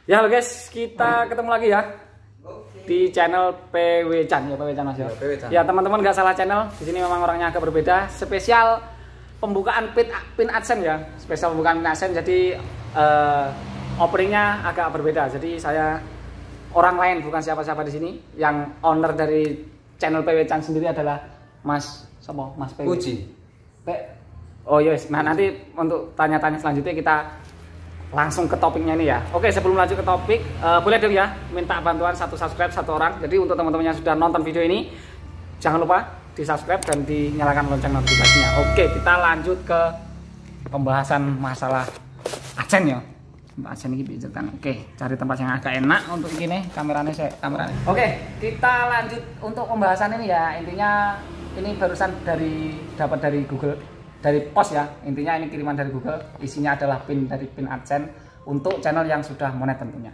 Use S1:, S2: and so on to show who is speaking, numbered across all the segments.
S1: Ya halo guys, kita ketemu lagi ya di channel PW Chan ya, PW Chan Mas ya. Ya teman-teman nggak salah channel, di sini memang orangnya agak berbeda. Spesial pembukaan pin AdSense ya, spesial pembukaan pin AdSense. Jadi openingnya agak berbeda. Jadi saya orang lain, bukan siapa-siapa di sini. Yang owner dari channel PW Chan sendiri adalah Mas Sopo, Mas PW.
S2: Puji.
S1: Oh yes, nah nanti untuk tanya-tanya selanjutnya kita langsung ke topiknya ini ya. Oke, sebelum lanjut ke topik, boleh dong ya minta bantuan satu subscribe satu orang. Jadi untuk teman-teman yang sudah nonton video ini, jangan lupa di subscribe dan dinyalakan lonceng notifikasinya. Oke, kita lanjut ke pembahasan masalah AdSense ya. AdSense ini bicara. Oke, cari tempat yang agak enak untuk ini kameranya kameranya. Oke, kita lanjut untuk pembahasan ini ya. Intinya ini barusan dapat dari Google. Dari pos ya, intinya ini kiriman dari Google, isinya adalah pin dari pin AdSense untuk channel yang sudah monet tentunya.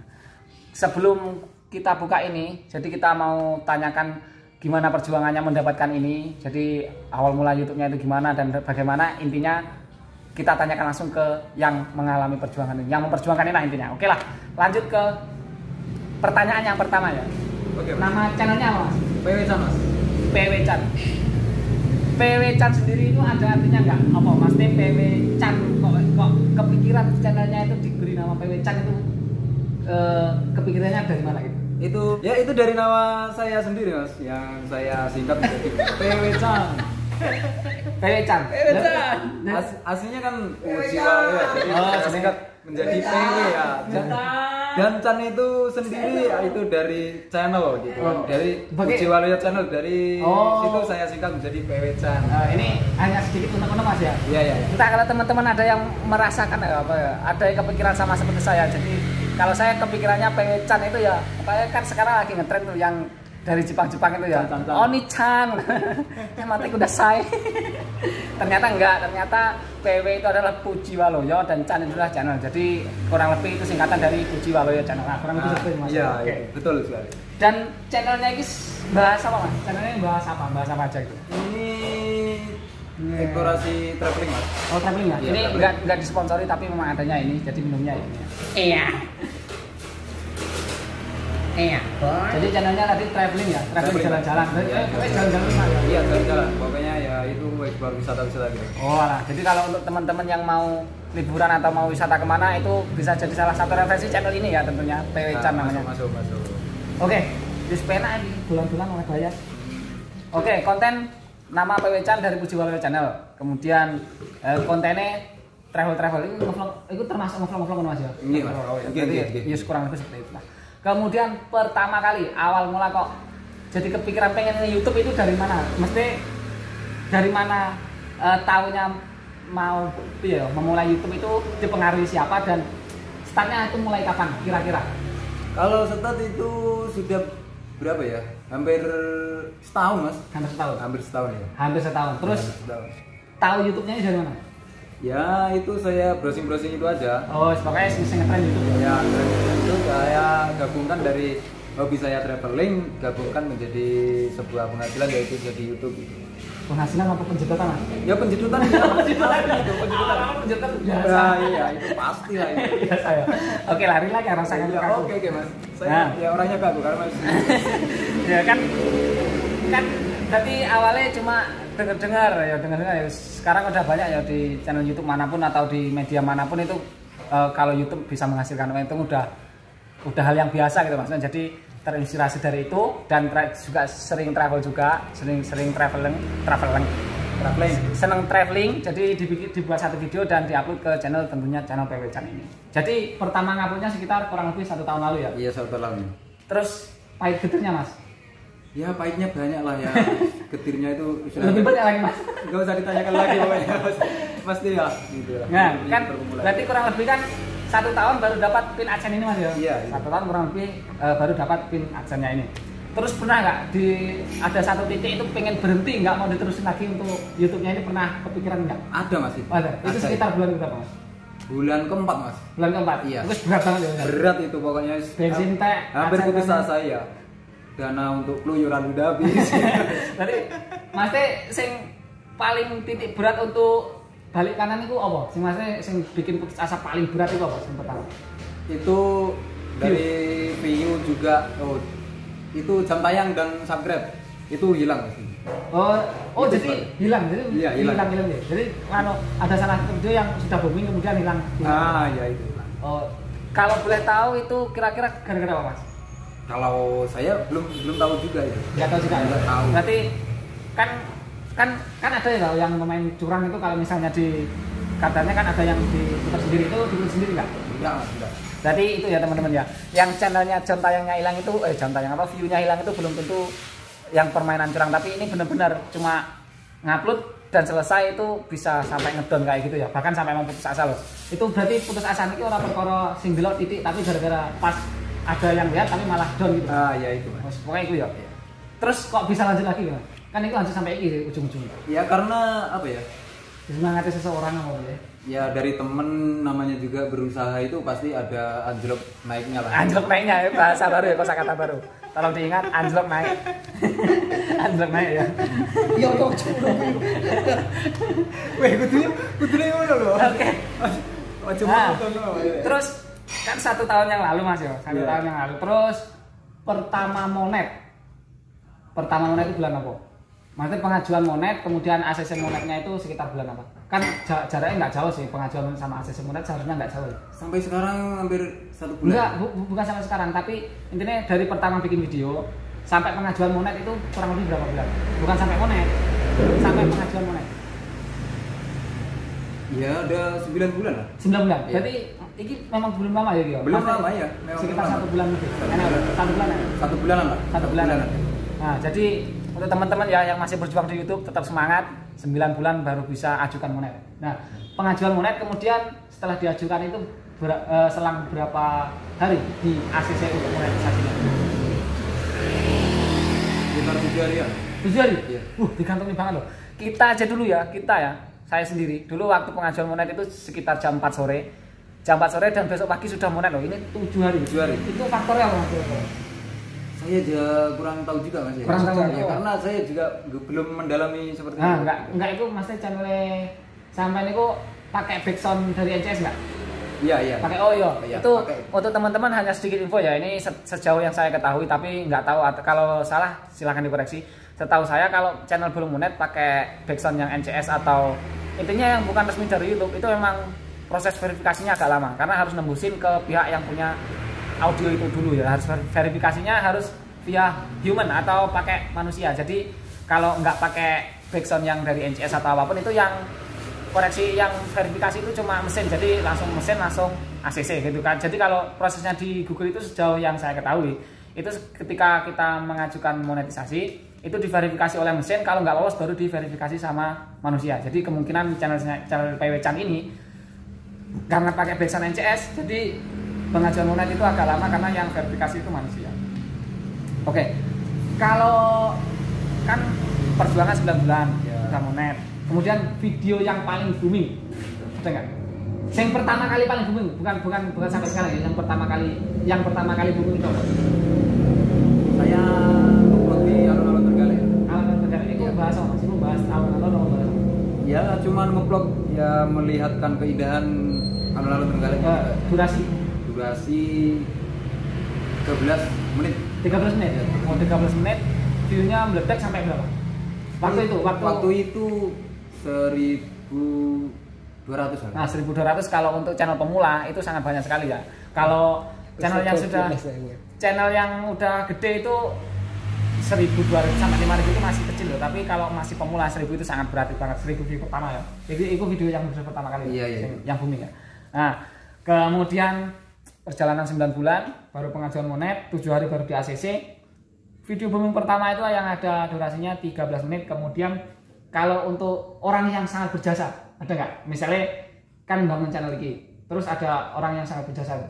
S1: Sebelum kita buka ini, jadi kita mau tanyakan gimana perjuangannya mendapatkan ini, jadi awal mula YouTube-nya itu gimana dan bagaimana. Intinya kita tanyakan langsung ke yang mengalami perjuangan ini, yang memperjuangkan ini lah intinya. Oke lah, lanjut ke pertanyaan yang pertama ya.
S2: Oke,
S1: nama channelnya apa Mas?
S2: PW Chan Mas.
S1: PW Chan. PW Chan sendiri itu ada artinya nggak? Apa maksudnya PW Chan kok kepikiran channelnya itu diberi nama PW Chan itu kepikirannya dari mana gitu?
S2: Itu dari nama saya sendiri Mas, yang saya singkat menjadi PW Chan.
S1: PW Chan.
S2: Aslinya kan Puji ya, jadi singkat menjadi PW ya. Dan Chan itu sendiri itu dari channel gitu. Dari Puji Waluyo channel, dari situ saya singkat menjadi PW Chan.
S1: Ini hanya sedikit untuk Mas ya.
S2: Iya.
S1: Entah kalau teman-teman ada yang merasakan ada yang kepikiran sama seperti saya. Jadi kalau saya kepikirannya PW Chan itu ya, kayak kan sekarang lagi ngetren tuh yang dari Jepang itu ya. Oni-chan. Yang mati udah saya. Ternyata enggak, ternyata PW itu adalah Puji Waluyo dan Chan itu adalah channel. Jadi kurang lebih itu singkatan dari Puji Waluyo channel. Nah, kurang lebih seperti Mas.
S2: Iya, betul sekali.
S1: Dan channelnya ini bahas apa Mas? Channelnya bahas apa? Bahas apa aja gitu?
S2: Ini eksplorasi traveling Mas.
S1: Oh, traveling ya? Ini enggak disponsori tapi memang adanya ini, jadi minumnya ini. Iya. Jadi channelnya tadi traveling ya, traveling jalan-jalan. Jalan-jalan ya?
S2: Iya, jalan-jalan. Pokoknya ya itu explore wisata-wisata gitu.
S1: Oh lah, jadi kalau untuk teman-teman yang mau liburan atau mau wisata kemana itu bisa jadi salah satu referensi channel ini ya tentunya, PW Chan namanya.
S2: Masuk.
S1: Oke, di pena ini bulan-bulan oleh bayar. Oke, konten nama PW Chan dari Puji Waluyo channel. Kemudian kontennya travel itu termasuk ngevlog Mas ya? Iya, kurang lebih seperti itu lah. Kemudian pertama kali awal mula kok jadi kepikiran pengen YouTube itu dari mana? Mesti dari mana tahunya mau memulai YouTube itu dipengaruhi siapa dan startnya itu mulai kapan kira-kira?
S2: Kalau start itu sudah berapa ya? Hampir setahun Mas. Hampir setahun ya.
S1: Hampir setahun. Terus tahu YouTube-nya ini dari mana?
S2: Ya itu saya browsing itu aja.
S1: Oh, pokoknya iseng ngetren YouTube ya.
S2: Ya, itu saya gabungkan dari hobi saya traveling, gabungkan menjadi sebuah penghasilan yaitu jadi YouTube gitu.
S1: Penghasilan apa penjedotan Mas?
S2: Ya penjedotan ya. penjedotan.
S1: Penjedotan biasa.
S2: Nah, iya itu pasti lah itu.
S1: Biasa ya. Oke, lari lagi rasakan.
S2: Oke Mas. Saya ya orangnya kaku karena
S1: ya kan berarti awalnya cuma dengar ya. Sekarang udah banyak ya di channel YouTube manapun atau di media manapun itu kalau YouTube bisa menghasilkan uang itu udah hal yang biasa gitu maksudnya. Jadi terinspirasi dari itu dan juga sering travel juga, sering traveling, seneng traveling. Jadi dibuat satu video dan diupload ke channel tentunya channel PW Chan ini. Jadi pertama nguploadnya sekitar kurang lebih 1 tahun lalu ya.
S2: Iya 1 tahun lalu.
S1: Terus pahit getirnya Mas?
S2: Ya pahitnya banyak lah ya. Getirnya itu
S1: lebih banyak lagi Mas.
S2: Gak usah ditanyakan lagi pokoknya pasti ya gitu.
S1: Nah kan berarti kurang lebih kan 1 tahun baru dapat pin AdSense ini Mas ya?
S2: Iya.
S1: 1 tahun kurang lebih baru dapat pin AdSense-nya ini. Terus pernah nggak ada satu titik itu pengen berhenti nggak mau diterusin lagi untuk YouTube-nya ini, pernah kepikiran nggak?
S2: Ada Mas.
S1: Ada. Itu sekitar bulan berapa Mas?
S2: Bulan keempat Mas.
S1: Bulan keempat.
S2: Iya.
S1: Terus berat banget ya?
S2: Berat itu pokoknya.
S1: Bensin teh.
S2: Hampir putus asa ya. Dana untuk keluyuran udah habis.
S1: Jadi Mas teh sing paling titik berat untuk balik kanan itu apa? Sing bikin putus asa paling berat itu apa? Yang pertama.
S2: Itu Dari view juga, itu jam tayang dan subscribe itu hilang pasti.
S1: Oh
S2: Itu
S1: jadi hilang, jadi
S2: iya, hilang
S1: ya. Jadi ada salah satu video yang sudah booming kemudian hilang.
S2: Ya itu hilang.
S1: Kalau boleh tahu itu kira-kira gara-gara apa, Mas?
S2: Kalau saya belum tahu juga itu.
S1: Nggak tahu juga.
S2: Nggak tahu.
S1: Berarti kan ada ya kalau yang pemain curang itu kalau misalnya di katanya kan ada yang diputar sendiri itu diputar sendiri nggak?
S2: Enggak.
S1: Berarti itu ya teman-teman ya. Yang channelnya jam tayangnya hilang itu jam tayang apa view-nya hilang itu belum tentu yang permainan curang, tapi ini benar-benar cuma ngupload dan selesai itu bisa sampai ngedon kayak gitu ya. Bahkan sampai mau putus asa loh. Itu berarti putus asa ini orang perkara sing delok titik tapi gara-gara pas ada yang lihat tapi malah down gitu.
S2: Ya itu. Mas.
S1: Pokoknya itu ya. Terus kok bisa lanjut lagi kan? Kan itu lanjut sampai ini ujung-ujungnya.
S2: Ya karena apa ya?
S1: Disemangati seseorang apa ya?
S2: Ya dari temen namanya juga berusaha itu pasti ada anjlok naiknya lah.
S1: Anjlok naiknya ya, bahasa baru ya, kosakata baru. Tolong diingat, anjlok naik. Anjlok naik ya.
S2: Iya kok coba. Weh, kudune ngono lho.
S1: Oke.
S2: Cuma
S1: terus kan 1 tahun yang lalu Mas ya, 1 tahun yang lalu. Terus pertama monet itu bulan apa? Maksudnya pengajuan monet, kemudian ACC monetnya itu sekitar bulan apa? Kan jaraknya nggak jauh sih, pengajuan sama ACC monet seharusnya nggak jauh.
S2: Sampai sekarang hampir 1 bulan.
S1: Enggak, bukan sampai sekarang, tapi intinya dari pertama bikin video sampai pengajuan monet itu kurang lebih berapa bulan? Bukan sampai monet, sampai pengajuan monet.
S2: Ya ada 9 bulan lah.
S1: 9 bulan.
S2: Iya.
S1: Berarti ini memang belum lama ya, Gio?
S2: Belum lama ya.
S1: Sekitar 1 bulan lebih. 1 bulan ya?
S2: 1 bulanan lah.
S1: 1 bulan. Nah, jadi untuk teman-teman ya yang masih berjuang di YouTube tetap semangat. 9 bulan baru bisa ajukan monet. Nah, pengajuan monet kemudian setelah diajukan itu selang berapa hari di ACC untuk monetisasinya?
S2: Sekitar 7 hari ya.
S1: 7 hari?
S2: Iya.
S1: Digantungin banget loh. Kita aja dulu ya, saya sendiri. Dulu waktu pengajuan monet itu sekitar jam 4 sore. Jam 4 sore dan besok pagi sudah monet loh. Ini 7 hari.
S2: 7 hari.
S1: Itu faktornya apa, Mas?
S2: Saya juga kurang tahu juga Mas ya.
S1: Kurang tahu
S2: ya, karena saya juga belum mendalami seperti itu.
S1: Enggak itu Mas channelnya sampai ini kok pakai backsound dari NCS enggak?
S2: Iya.
S1: Pakai
S2: Iya,
S1: itu
S2: pakai.
S1: untuk teman-teman hanya sedikit info ya. Ini sejauh yang saya ketahui, tapi nggak tahu kalau salah silahkan dikoreksi. Setahu saya kalau channel belum monet pakai backsound yang NCS atau intinya yang bukan resmi dari YouTube itu memang proses verifikasinya agak lama karena harus nembusin ke pihak yang punya audio itu dulu ya. Harus verifikasinya harus via human atau pakai manusia. Jadi kalau nggak pakai backsound yang dari NCS atau apapun itu yang koreksi yang verifikasi itu cuma mesin, jadi langsung mesin langsung ACC gitu kan. Jadi kalau prosesnya di Google itu sejauh yang saya ketahui itu ketika kita mengajukan monetisasi itu diverifikasi oleh mesin, kalau nggak lolos baru diverifikasi sama manusia. Jadi kemungkinan channel PW Chan ini karena pakai backsound NCS jadi pengajuan monet itu agak lama karena yang verifikasi itu manusia. Oke, kalau kan perjuangan 9 bulan udah monet. Kemudian video yang paling booming ada nggak? Yang pertama kali paling booming, bukan sampai sekarang ya. Yang pertama kali booming itu apa?
S2: Saya upload di alun-alun Trenggalek.
S1: Alun-alun Trenggalek itu bahas apa sih? Bahas alun-alun atau bahas apa?
S2: Ya cuman ngeblog ya melihatkan keindahan alun-alun Trenggalek. Durasi 13 menit.
S1: 13 menit. Oh 13 menit. View-nya meledak sampai berapa? Waktu itu 1.200.
S2: Nah,
S1: 1.200 kalau untuk channel pemula itu sangat banyak sekali ya. Kalau channel yang udah gede itu 1.200 sampai 5.000 itu masih kecil loh. Tapi kalau masih pemula 1.000 itu sangat berarti banget. 1.000 view pertama ya. Jadi itu video yang pertama kali.
S2: Iya.
S1: Yang booming ya. Nah, kemudian perjalanan 9 bulan baru pengajuan monet, 7 hari baru di ACC. Video booming pertama itu yang ada durasinya 13 menit. Kemudian kalau untuk orang yang sangat berjasa, ada nggak? Misalnya kan bangun channel ini, terus ada orang yang sangat berjasa. Ada.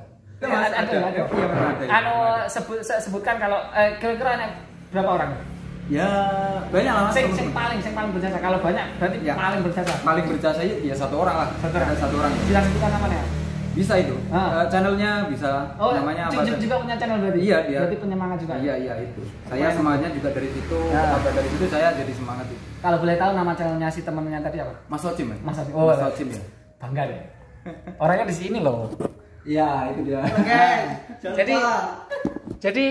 S1: Sebutkan kalau kira-kira ada berapa orang?
S2: Ya banyak lah.
S1: Sing paling berjasa. Kalau banyak berarti ya, paling berjasa.
S2: Paling berjasa ya 1 orang lah. Satu orang.
S1: Bisa sebutkan namanya?
S2: Bisa itu. Channelnya bisa. Namanya apa?
S1: Juga punya channel berarti.
S2: Iya, dia.
S1: Berarti penyemangat juga.
S2: Iya itu. Saya semangatnya juga dari situ. Dari situ saya jadi semangat itu.
S1: Kalau boleh tahu nama channelnya si temennya tadi apa?
S2: Mas Ocim ya.
S1: Mas
S2: Ocim ya.
S1: Bangga deh. Orangnya di sini loh.
S2: Iya, itu dia.
S3: Oke.
S1: Jadi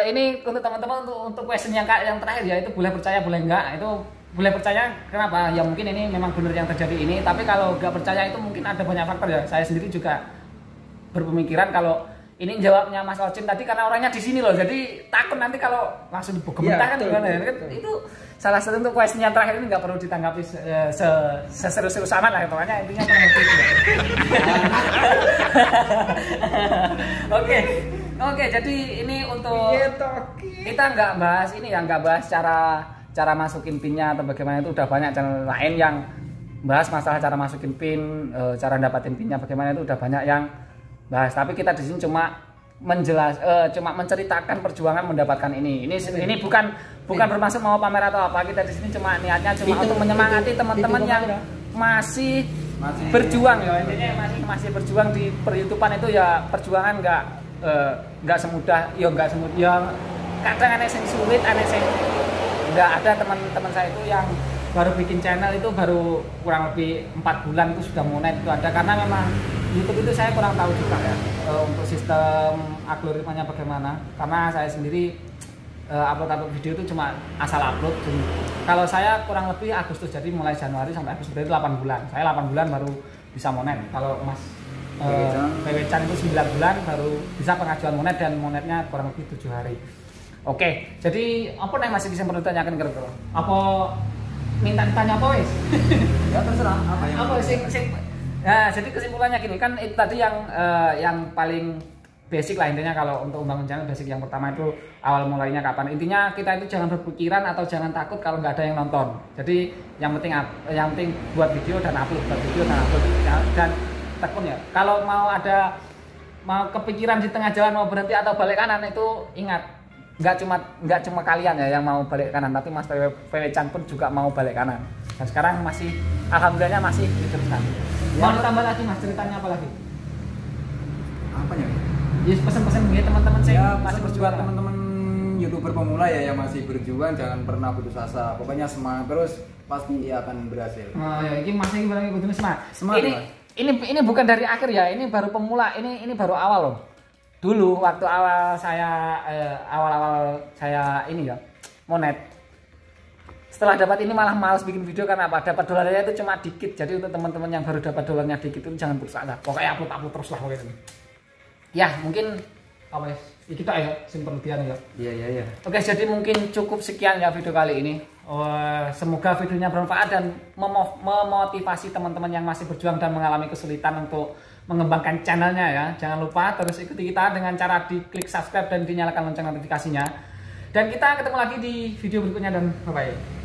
S1: ini untuk teman-teman untuk question yang terakhir ya, itu boleh percaya boleh enggak. Itu boleh percaya kenapa? Ya mungkin ini memang benar yang terjadi ini, tapi kalau nggak percaya itu mungkin ada banyak faktor ya. Saya sendiri juga berpemikiran kalau ini jawabnya Mas Ocin tadi karena orangnya di sini loh, jadi takut nanti kalau langsung digementah kan gimana ya. Itu salah satu untuk question yang terakhir ini nggak perlu ditanggapi seserius-serius amat lah, pokoknya intinya kurang lebih itu. Oke, jadi ini untuk kita nggak bahas ini ya, nggak bahas cara masukin pinnya atau bagaimana, itu udah banyak channel lain yang bahas masalah cara masukin pin, cara dapatin pinnya bagaimana, itu udah banyak yang bahas. Tapi kita di sini cuma cuma menceritakan perjuangan mendapatkan ini. Ini bukan bermaksud mau pamer atau apa. Kita di sini cuma niatnya untuk menyemangati teman-teman yang masih berjuang ya. Intinya masih berjuang di per-YouTubean itu ya, perjuangan nggak semudah ya, kadang ada yang sulit, ada yang nggak. Ada teman-teman saya itu yang baru bikin channel itu baru kurang lebih 4 bulan itu sudah monet itu ada, karena memang YouTube itu saya kurang tahu juga ya untuk sistem algoritmanya bagaimana, karena saya sendiri upload video itu cuma asal upload. Kalau saya kurang lebih Agustus, jadi mulai Januari sampai Agustus berarti 8 bulan. Saya 8 bulan baru bisa monet. Kalau Mas PW Chan itu 9 bulan baru bisa pengajuan monet, dan monetnya kurang lebih 7 hari. Oke, jadi apa nih masih bisa perlu tanyakan kira-kira? Apa minta ditanya apa wis?
S2: Ya terserah apa yang
S1: Nah, jadi kesimpulannya gini kan, itu tadi yang paling basic lah intinya. Kalau untuk membangun channel, basic yang pertama itu awal mulainya kapan. Intinya kita itu jangan berpikiran atau jangan takut kalau nggak ada yang nonton. Jadi yang penting buat video dan upload, dan tekun ya. Kalau mau kepikiran di tengah jalan mau berhenti atau balik kanan, itu ingat nggak cuma kalian ya yang mau balik kanan, tapi Mas PW Chan pun juga mau balik kanan. Dan sekarang masih alhamdulillahnya masih diteruskan. Mau ditambah lagi Mas, ceritanya apa lagi?
S2: apanya?
S1: Yes, pesan-pesan ya teman-teman saya
S2: Ya,
S1: masih berjuang,
S2: teman-teman YouTuber pemula ya yang masih berjuang, jangan pernah putus asa. Pokoknya semangat terus, pasti akan berhasil.
S1: Oh ya, ini masih lagi butuh
S2: Semangat.
S1: Ini bukan dari akhir ya, ini baru pemula, ini baru awal loh. Dulu waktu awal saya ini ya monet, setelah dapat ini malah males bikin video karena apa? Dapat dolarnya itu cuma dikit. Jadi untuk teman-teman yang baru dapat dolarnya dikit itu jangan putus asa. Pokoknya upload terus lah pokoknya. Ya mungkin apa ya? Kita ya simpen ya.
S2: Iya.
S1: Oke, jadi mungkin cukup sekian ya video kali ini. Semoga videonya bermanfaat dan memotivasi teman-teman yang masih berjuang dan mengalami kesulitan untuk mengembangkan channelnya ya. Jangan lupa terus ikuti kita dengan cara diklik subscribe dan dinyalakan lonceng notifikasinya. Dan kita ketemu lagi di video berikutnya, dan bye-bye.